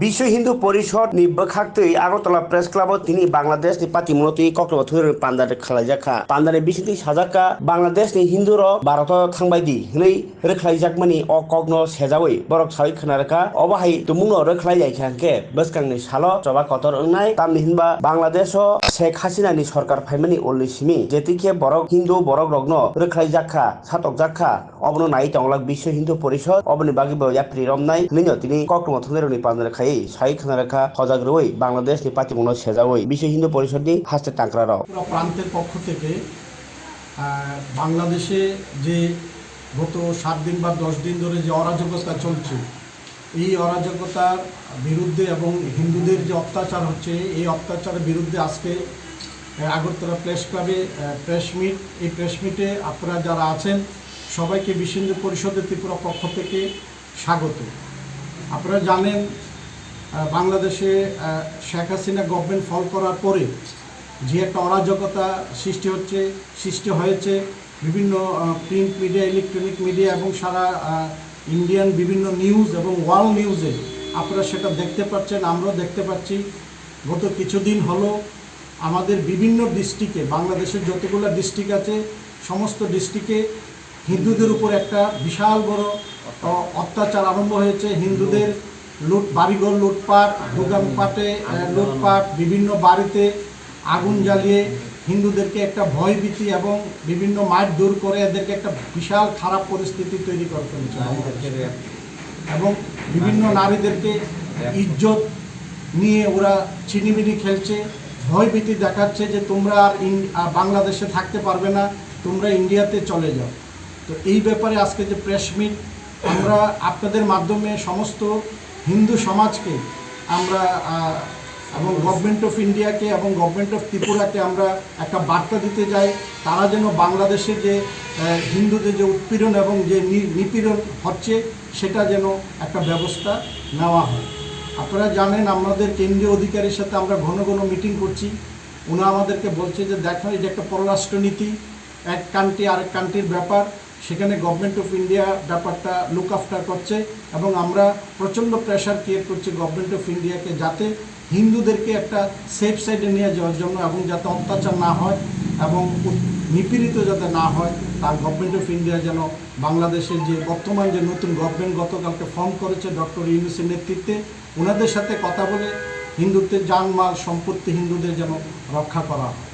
বিশ্ব Hindu পরিষद ni bwkhaktwi Agartala Press Club tini Bangladesh ni patimunotwi kokrok thurui pandar khlaijaka pandare bisiti sajaka Bangladesh ni hindu ro Bharat thangbai di hnei rwkhlaijakmani o kokno sejawi borok sawi khwnarka obahai tumungno rwkhlaijai khangke bwskangni salo choba kotor wngnai tamni hinba Bangladesh o Sheikh Hasina ni sorkar phaimani ulni simi jetike borok hindu borok rokno rwkhlaijaka satokjakha obno nai tonglak bisho hindu পরিষদ oboni bagi bo yapri romnai hneino tini kokromo thungneroni pandar khai sai khnarakha hojagroi Bangladesh ni patimuno sejawoi bisho hindu পরিষদ ni haste tankraro পুরো প্রান্তের পক্ষ থেকে বাংলাদেশে যে গত 7 দিন বা 10 দিন ধরে যে অরাজকতা চলছে এই অরাজকতার বিরুদ্ধে এবং হিন্দুদের যে অত্যাচার হচ্ছে এই অত্যাচারের বিরুদ্ধে আজকে আগরতলা প্রেস ক্লাবে এই প্রেস মিটে আপনারা যারা আছেন সবাইকে বিশ্ব হিন্দু পরিষদের ত্রিপুরা পক্ষ থেকে স্বাগত। আপনারা জানেন বাংলাদেশে শেখ হাসিনা গভর্নমেন্ট ফল করার পরে যে একটা অরাজকতা সৃষ্টি হয়েছে বিভিন্ন প্রিন্ট মিডিয়া ইলেকট্রনিক মিডিয়া এবং সারা ইন্ডিয়ান বিভিন্ন নিউজ এবং ওয়ার্ল্ড নিউজে আপনারা সেটা দেখতে পাচ্ছেন, আমরাও দেখতে পাচ্ছি। গত কিছুদিন হলো আমাদের বিভিন্ন ডিস্ট্রিক্টে বাংলাদেশের যতগুলো ডিস্ট্রিক্ট আছে সমস্ত ডিস্ট্রিক্টে হিন্দুদের উপর একটা বিশাল বড় অত্যাচার আরম্ভ হয়েছে। হিন্দুদের বাড়িঘর লুটপাট, দোকানপাটে লুটপাট, বিভিন্ন বাড়িতে আগুন জ্বালিয়ে হিন্দুদেরকে একটা ভয়ভীতি এবং বিভিন্ন মাঠ দূর করে এদেরকে একটা বিশাল খারাপ পরিস্থিতি তৈরি করে ফেলছে এবং বিভিন্ন নারীদেরকে ইজ্জত নিয়ে ওরা চিনিমিনি খেলছে, ভয়ভীতি দেখাচ্ছে যে তোমরা আর বাংলাদেশে থাকতে পারবে না, তোমরা ইন্ডিয়াতে চলে যাও। তো এই ব্যাপারে আজকে যে প্রেস মিট আমরা আপনাদের মাধ্যমে সমস্ত হিন্দু সমাজকে আমরা এবং গভর্নমেন্ট অফ ইন্ডিয়াকে এবং গভর্নমেন্ট অফ ত্রিপুরাকে আমরা একটা বার্তা দিতে চাই, তারা যেন বাংলাদেশে যে হিন্দুদের যে উৎপীড়ন এবং যে নিপীড়ন হচ্ছে সেটা যেন একটা ব্যবস্থা নেওয়া হয়। আপনারা জানেন আমাদের কেন্দ্রীয় অধিকারীর সাথে আমরা ঘন ঘন মিটিং করছি, ওনারা আমাদেরকে বলছে যে দেখো এই যে একটা পররাষ্ট্রনীতি, এক কান্ট্রি আরেক কান্ট্রির ব্যাপার, সেখানে গভর্নমেন্ট অফ ইন্ডিয়া ব্যাপারটা লুক আফটার করছে এবং আমরা প্রচণ্ড প্রেশার ক্রিয়েট করছি গভর্নমেন্ট অফ ইন্ডিয়াকে যাতে হিন্দুদেরকে একটা সেফ সাইডে নিয়ে যাওয়ার জন্য এবং যাতে অত্যাচার না হয় এবং নিপীড়িত যাতে না হয় তার গভর্নমেন্ট অফ ইন্ডিয়া যেন বাংলাদেশের যে বর্তমান যে নতুন গভর্নমেন্ট গতকালকে ফর্ম করেছে ডক্টর ইউনূসের নেতৃত্বে, ওনাদের সাথে কথা বলে হিন্দুত্বের জানমাল সম্পত্তি হিন্দুদের যেন রক্ষা করা হয়।